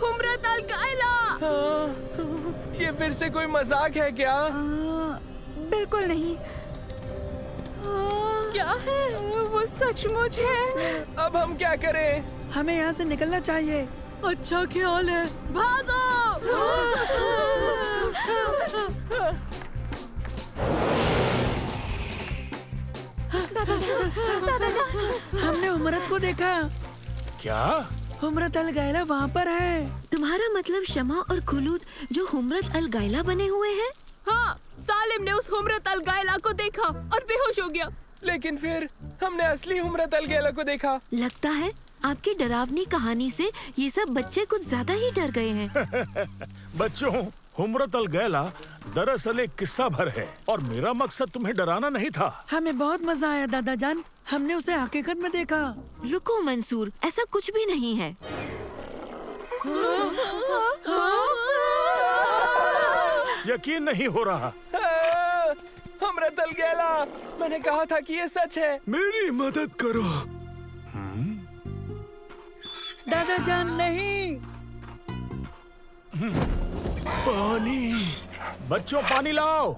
हुम्रत अलगैला। ये फिर से कोई मजाक है क्या? बिल्कुल नहीं। क्या है? वो सचमुच है। अब हम क्या करें? हमें यहाँ से निकलना चाहिए। अच्छा ख्याल है। भागो! दादाजान, हमने हुम्रत को देखा। क्या? हुम्रत अलगैला वहाँ पर है। तुम्हारा मतलब शमा और खुलूद जो हुम्रत अलगैला बने हुए हैं? हाँ, सालिम ने उस हुम्रत अलगैला को देखा और बेहोश हो गया। लेकिन फिर हमने असली हुम्रत अलगैला को देखा। लगता है आपकी डरावनी कहानी से ये सब बच्चे कुछ ज्यादा ही डर गए हैं। बच्चों, हुम्रत अलगैला दरअसल एक किस्सा भर है और मेरा मकसद तुम्हें डराना नहीं था। हमें बहुत मजा आया दादाजान, हमने उसे हकीकत में देखा। रुको मंसूर, ऐसा कुछ भी नहीं है। यकीन नहीं हो रहा। हुम्रत अलगैला, मैंने कहा था कि ये सच है। मेरी मदद करो। दादाजान नहीं। पानी। बच्चों, पानी लाओ।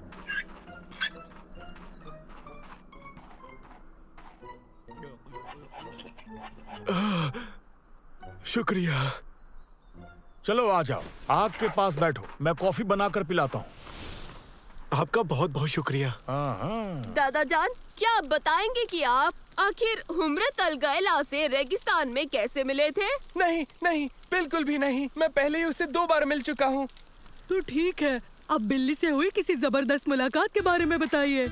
शुक्रिया। चलो आ जाओ, आग के पास बैठो, मैं कॉफी बनाकर पिलाता हूँ। आपका बहुत बहुत शुक्रिया। दादाजान, क्या आप बताएंगे कि आप आखिर हुम्रत अलगैला से रेगिस्तान में कैसे मिले थे? नहीं नहीं, बिल्कुल भी नहीं। मैं पहले ही उससे 2 बार मिल चुका हूँ। तो ठीक है, अब बिल्ली से हुई किसी जबरदस्त मुलाकात के बारे में बताइए।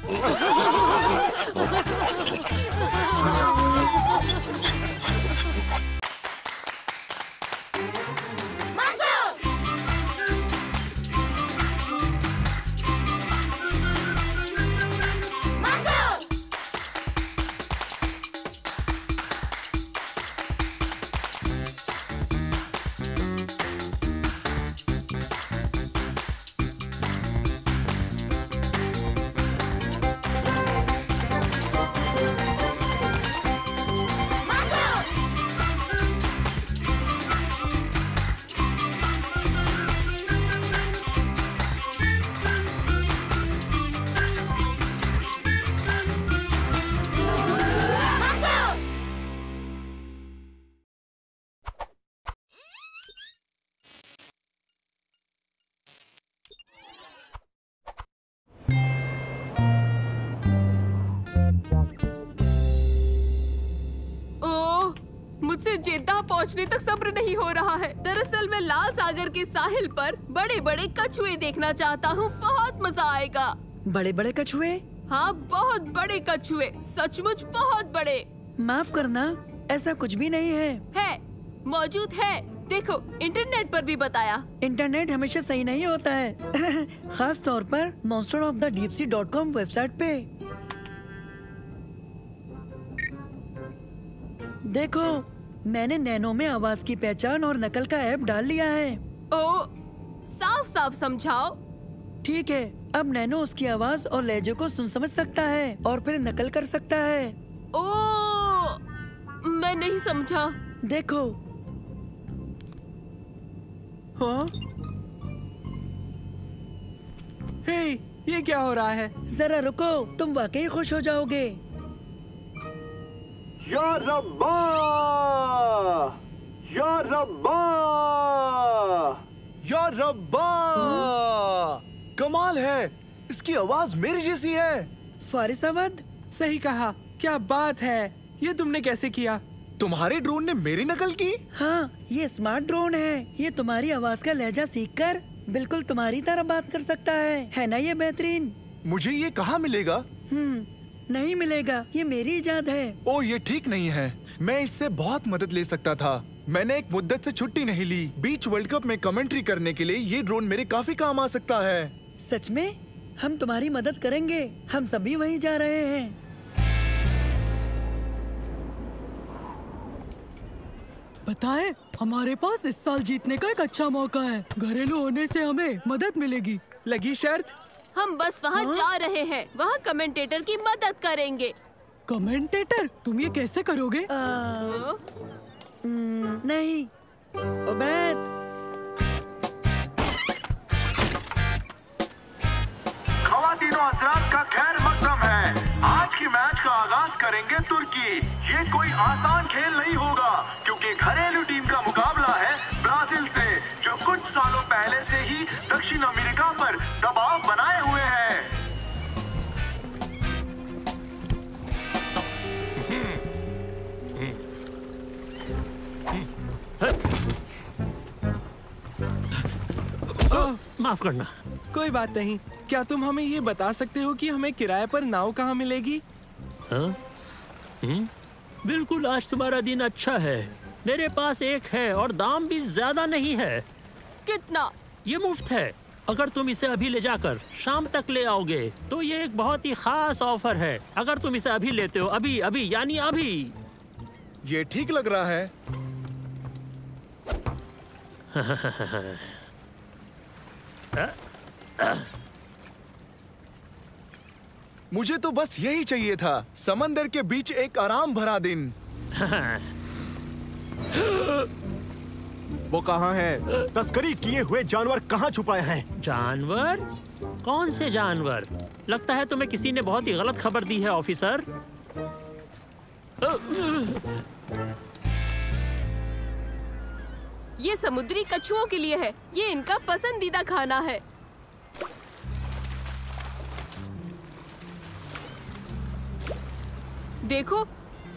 मुझसे जेद्दा पहुंचने तक सब्र नहीं हो रहा है। दरअसल मैं लाल सागर के साहिल पर बड़े बड़े कछुए देखना चाहता हूँ। बहुत मजा आएगा। बड़े बड़े कछुए? हाँ, बहुत बड़े कछुए, सचमुच बहुत बड़े। माफ करना, ऐसा कुछ भी नहीं है। है, मौजूद है। देखो, इंटरनेट पर भी बताया। इंटरनेट हमेशा सही नहीं होता है। खास तौर पर monsterofthedeepsea.com वेबसाइट पे। देखो, मैंने नैनो में आवाज की पहचान और नकल का ऐप डाल लिया है। ओ, साफ साफ समझाओ। ठीक है, अब नैनो उसकी आवाज और लहजे को सुन समझ सकता है और फिर नकल कर सकता है। ओ, मैं नहीं समझा। देखो। हाँ? हे, ये क्या हो रहा है? जरा रुको, तुम वाकई खुश हो जाओगे। या रब्बा! या रब्बा! या रब्बा! कमाल है, इसकी आवाज मेरी जैसी है। फारिस अहमद, सही कहा। क्या बात है, ये तुमने कैसे किया? तुम्हारे ड्रोन ने मेरी नकल की? हाँ, ये स्मार्ट ड्रोन है। ये तुम्हारी आवाज का लहजा सीखकर बिल्कुल तुम्हारी तरह बात कर सकता है ना ये बेहतरीन? मुझे ये कहाँ मिलेगा? नहीं मिलेगा, ये मेरी इजाद है। ओ ये ठीक नहीं है, मैं इससे बहुत मदद ले सकता था। मैंने एक मुद्दत से छुट्टी नहीं ली। बीच वर्ल्ड कप में कमेंट्री करने के लिए ये ड्रोन मेरे काफी काम आ सकता है। सच में? हम तुम्हारी मदद करेंगे, हम सभी वहीं जा रहे हैं। पता है, हमारे पास इस साल जीतने का एक अच्छा मौका है। घरेलू होने से हमें मदद मिलेगी। लगी शर्त? हम बस वहाँ जा रहे हैं, वहाँ कमेंटेटर की मदद करेंगे। कमेंटेटर? तुम ये कैसे करोगे? नहीं उबैद, खवातीनों हज़रात का खैर मकदम है। आज की मैच का आगाज करेंगे तुर्की। ये कोई आसान खेल नहीं होगा क्योंकि घरेलू टीम का मुकाबला है ब्राजील से, जो कुछ सालों पहले से ही दक्षिण अमेरिका पर दबाव बनाए हुए है। माफ करना। कोई बात नहीं। क्या तुम हमें ये बता सकते हो कि हमें किराए पर नाव कहाँ मिलेगी? हाँ? बिल्कुल, आज तुम्हारा दिन अच्छा है। मेरे पास एक है और दाम भी ज्यादा नहीं है। कितना? ये मुफ्त है। अगर तुम इसे अभी ले जाकर शाम तक ले आओगे तो ये एक बहुत ही खास ऑफर है। अगर तुम इसे अभी लेते हो, अभी अभी यानी अभी। ये ठीक लग रहा है। मुझे तो बस यही चाहिए था, समंदर के बीच एक आराम भरा दिन। वो कहाँ है? तस्करी किए हुए जानवर कहाँ छुपाए हैं? जानवर? कौन से जानवर? लगता है तुम्हें किसी ने बहुत ही गलत खबर दी है ऑफिसर। ये समुद्री कछुओं के लिए है, ये इनका पसंदीदा खाना है। देखो,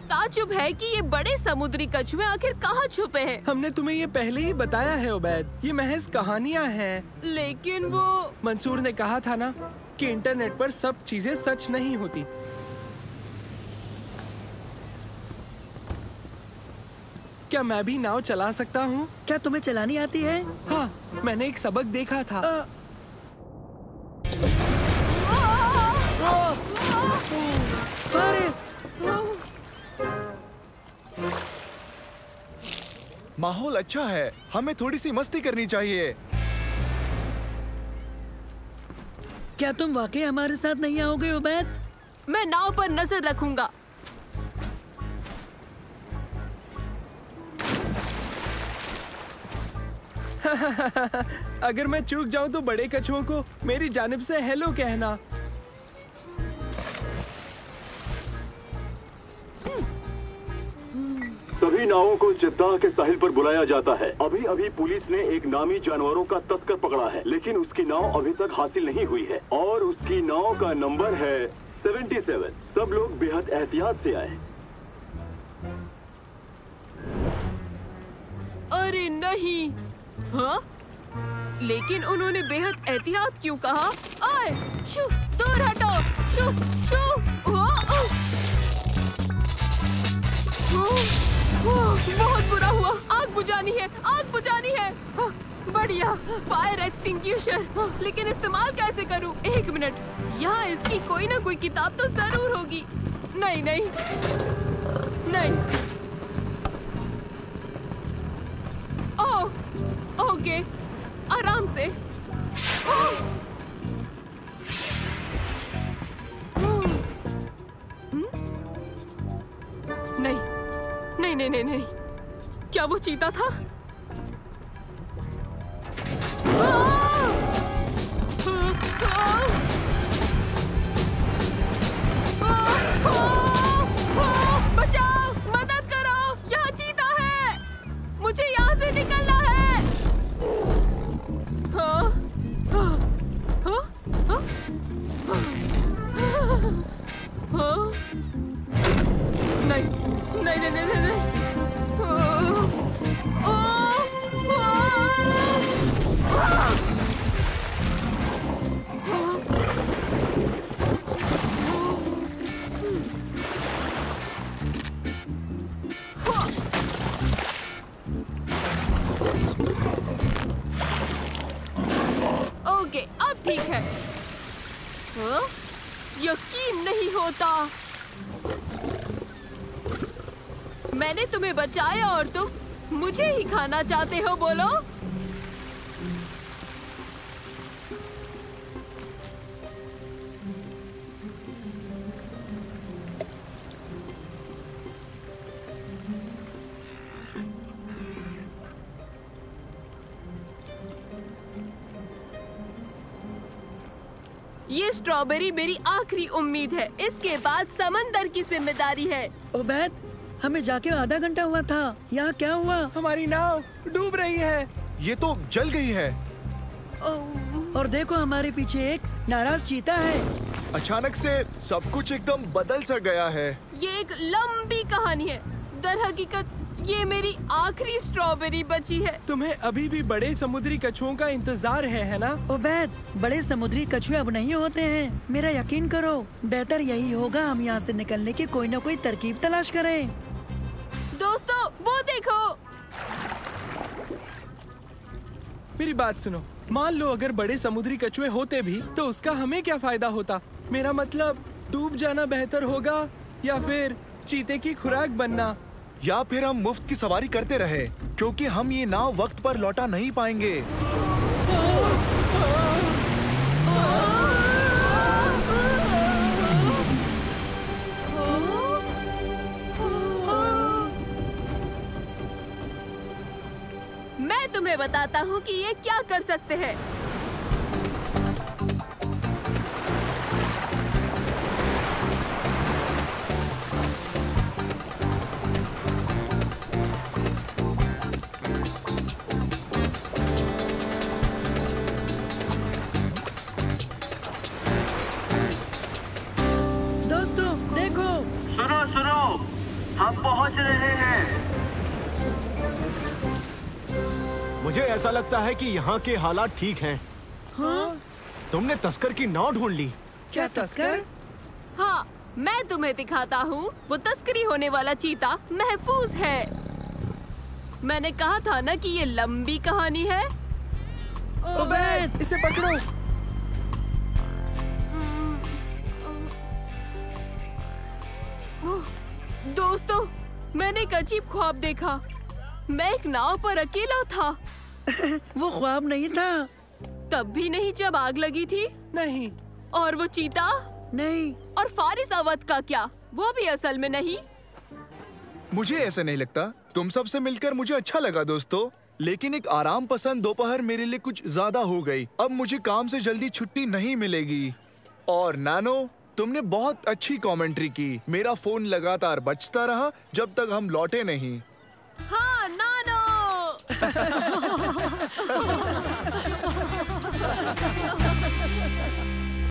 ताज्जुब है कि ये बड़े समुद्री कछुए आखिर कहाँ छुपे हैं। हमने तुम्हें ये पहले ही बताया है उबैद, ये महज कहानियाँ हैं। लेकिन वो मंसूर ने कहा था ना कि इंटरनेट पर सब चीजें सच नहीं होती। क्या मैं भी नाव चला सकता हूँ? क्या तुम्हें चलानी आती है? हाँ, मैंने एक सबक देखा था। फारिस! माहौल अच्छा है, हमें थोड़ी सी मस्ती करनी चाहिए। क्या तुम वाकई हमारे साथ नहीं आओगे उबैद? मैं नाव पर नजर रखूंगा। अगर मैं चूक जाऊं तो बड़े कछुओं को मेरी जानिब से हेलो कहना। सभी नावों को जद्दाह के साहिल पर बुलाया जाता है। अभी अभी पुलिस ने एक नामी जानवरों का तस्कर पकड़ा है, लेकिन उसकी नाव अभी तक हासिल नहीं हुई है और उसकी नाव का नंबर है 77। सब लोग बेहद एहतियात से आए। अरे नहीं। हाँ? लेकिन उन्होंने बेहद एहतियात क्यों कहा? आए, शू, दूर हटो, शू, शू, बहुत बुरा हुआ। आग बुझानी है, आग बुझानी है। बढ़िया, फायर एक्सटिंग्विशर। लेकिन इस्तेमाल कैसे करूं? एक मिनट, यहाँ इसकी कोई ना कोई किताब तो जरूर होगी। नहीं नहीं नहीं। ओह, ओके, आराम से। नहीं नहीं नहीं नहीं, क्या वो चीता था? बचाओ, मदद करो, यहाँ चीता है, मुझे यहाँ से निकलना है। नहीं नहीं नहीं नहीं नहीं। यकीन नहीं होता। मैंने तुम्हें बचाया और तुम मुझे ही खाना चाहते हो, बोलो। ये स्ट्रॉबेरी मेरी आखिरी उम्मीद है। इसके बाद समंदर की जिम्मेदारी है। ओबैद, हमें जाके आधा घंटा हुआ था। यहाँ क्या हुआ? हमारी नाव डूब रही है। ये तो जल गई है। और देखो, हमारे पीछे एक नाराज चीता है। अचानक से सब कुछ एकदम बदल सा गया है। ये एक लंबी कहानी है। दर हकीकत ये मेरी आखिरी स्ट्रॉबेरी बची है। तुम्हें अभी भी बड़े समुद्री कछुओं का इंतजार है ना? ओबैद, बड़े समुद्री कछुए अब नहीं होते हैं। मेरा यकीन करो, बेहतर यही होगा हम यहाँ से निकलने की कोई न कोई तरकीब तलाश करें। दोस्तों, वो देखो। मेरी बात सुनो। मान लो अगर बड़े समुद्री कछुए होते भी तो उसका हमें क्या फायदा होता? मेरा मतलब डूब जाना बेहतर होगा या फिर चीते की खुराक बनना, या फिर हम मुफ्त की सवारी करते रहे, क्योंकि हम ये नाव वक्त पर लौटा नहीं पाएंगे। मैं तुम्हें बताता हूँ कि ये क्या कर सकते हैं। सुनो, हम पहुंच रहे हैं। मुझे ऐसा लगता है कि यहाँ के हालात ठीक हैं। हाँ? तुमने तस्कर की नाव ढूंढ ली। क्या तस्कर? हाँ, मैं तुम्हें दिखाता हूँ। वो तस्करी होने वाला चीता महफूज है। मैंने कहा था ना कि ये लंबी कहानी है। ओबैद, इसे पकड़ो। दोस्तों, मैंने एक अजीब ख्वाब देखा। मैं एक नाव पर अकेला था। वो ख्वाब नहीं था। तब भी नहीं जब आग लगी थी। नहीं। और वो चीता? नहीं। और फारिस अवध का क्या? वो भी असल में नहीं। मुझे ऐसा नहीं लगता। तुम सबसे मिलकर मुझे अच्छा लगा दोस्तों, लेकिन एक आराम पसंद दोपहर मेरे लिए कुछ ज्यादा हो गई। अब मुझे काम से जल्दी छुट्टी नहीं मिलेगी। और नानो, तुमने बहुत अच्छी कमेंट्री की। मेरा फोन लगातार बजता रहा जब तक हम लौटे नहीं। हाँ, नानो।